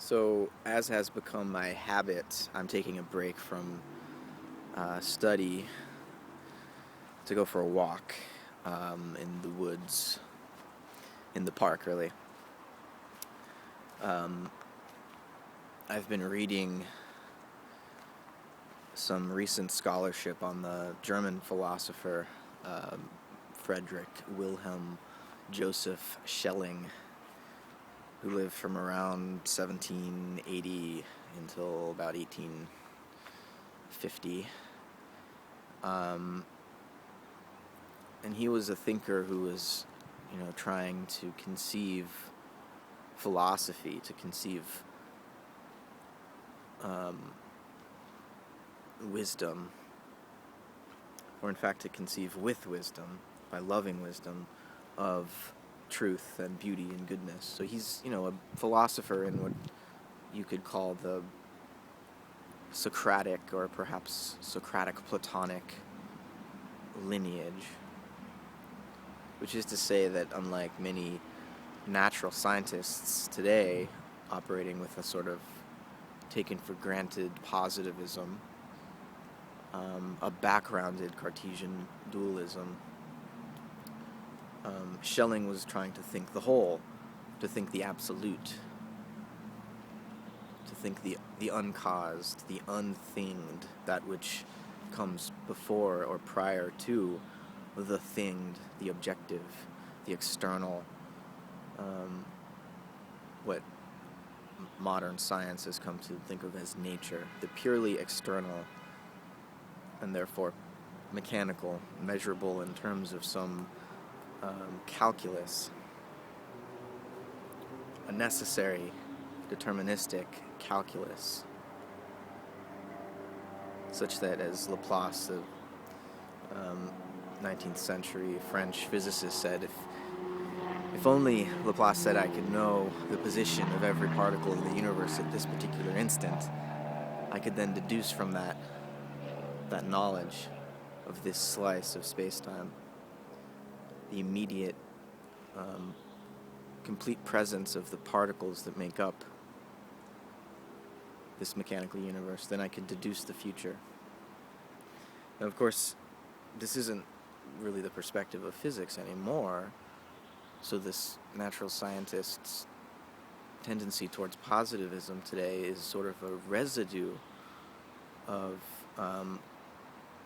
So, as has become my habit, I'm taking a break from study to go for a walk in the woods, in the park, really. Um, I've been reading some recent scholarship on the German philosopher Friedrich Wilhelm Joseph Schelling, who lived from around 1780 until about 1850. And he was a thinker who was, trying to conceive philosophy, to conceive wisdom, or in fact to conceive with wisdom, by loving wisdom, of truth and beauty and goodness. So he's, a philosopher in what you could call the Socratic or perhaps Socratic Platonic lineage, which is to say that unlike many natural scientists today operating with a sort of taken for granted positivism, a backgrounded Cartesian dualism, Schelling was trying to think the whole, to think the absolute, to think the uncaused, the unthinged, that which comes before or prior to the thinged, the objective, the external, what modern science has come to think of as nature, the purely external and therefore mechanical, measurable in terms of some calculus, a necessary, deterministic calculus, such that, as Laplace, the 19th century French physicist, said, if only, Laplace said, I could know the position of every particle in the universe at this particular instant, I could then deduce from that knowledge of this slice of space-time the immediate, complete presence of the particles that make up this mechanical universe. Then I could deduce the future. Now, of course, this isn't really the perspective of physics anymore, so this natural scientist's tendency towards positivism today is sort of a residue of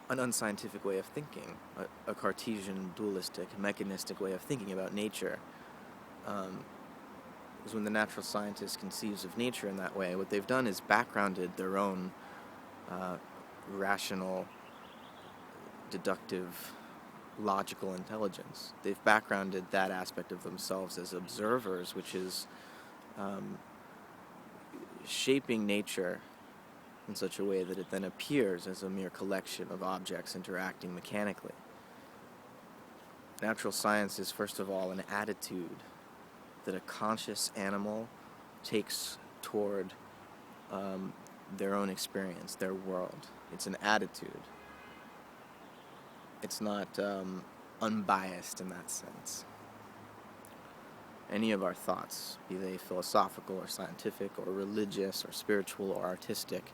an unscientific way of thinking, a Cartesian, dualistic, mechanistic way of thinking about nature. Because when the natural scientist conceives of nature in that way, what they've done is backgrounded their own rational, deductive, logical intelligence. They've backgrounded that aspect of themselves as observers, which is shaping nature in such a way that it then appears as a mere collection of objects interacting mechanically. Natural science is, first of all, an attitude that a conscious animal takes toward their own experience, their world. It's an attitude. It's not unbiased in that sense. Any of our thoughts, be they philosophical or scientific or religious or spiritual or artistic,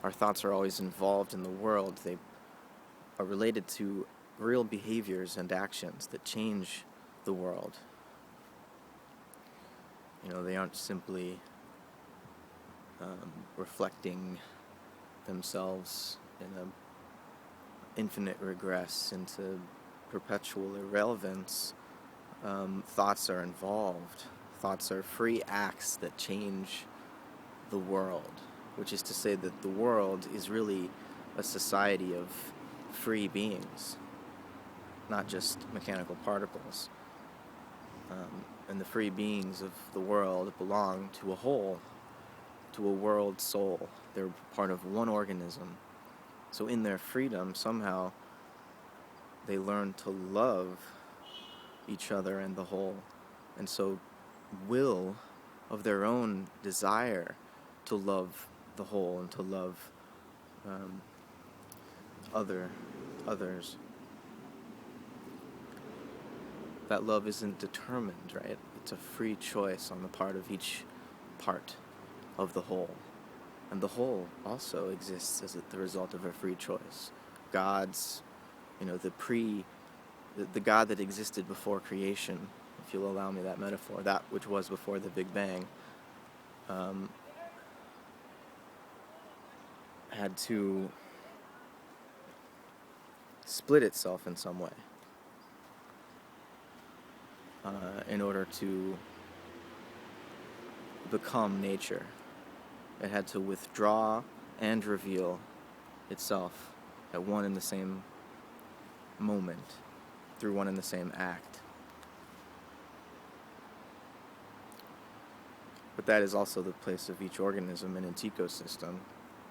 our thoughts are always involved in the world. They are related to real behaviors and actions that change the world. They aren't simply reflecting themselves in an infinite regress into perpetual irrelevance. Thoughts are involved. Thoughts are free acts that change the world, which is to say that the world is really a society of free beings, not just mechanical particles. And the free beings of the world belong to a whole, to a world soul. They're part of one organism. So in their freedom, somehow, they learn to love each other and the whole. And so will, of their own desire to love the whole and to love others. That love isn't determined, right? It's a free choice on the part of each part. of the whole. And the whole also exists as the result of a free choice. God's, the God that existed before creation, if you'll allow me that metaphor, that which was before the Big Bang, had to split itself in some way in order to become nature. It had to withdraw and reveal itself at one and the same moment, through one and the same act. But that is also the place of each organism in its ecosystem,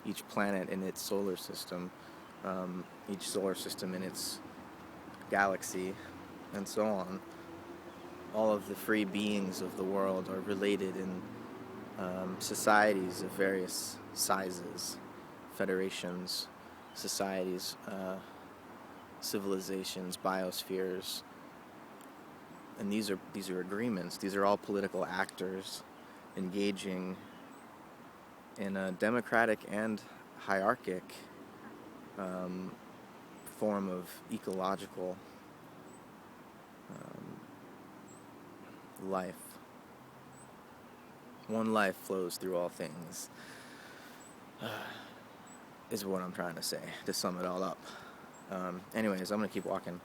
each planet in its solar system, each solar system in its galaxy, and so on. All of the free beings of the world are related in societies of various sizes, federations, societies, civilizations, biospheres, and these are agreements. These are all political actors engaging in a democratic and hierarchic form of ecological life. One life flows through all things, is what I'm trying to say, to sum it all up. Anyways, I'm going to keep walking.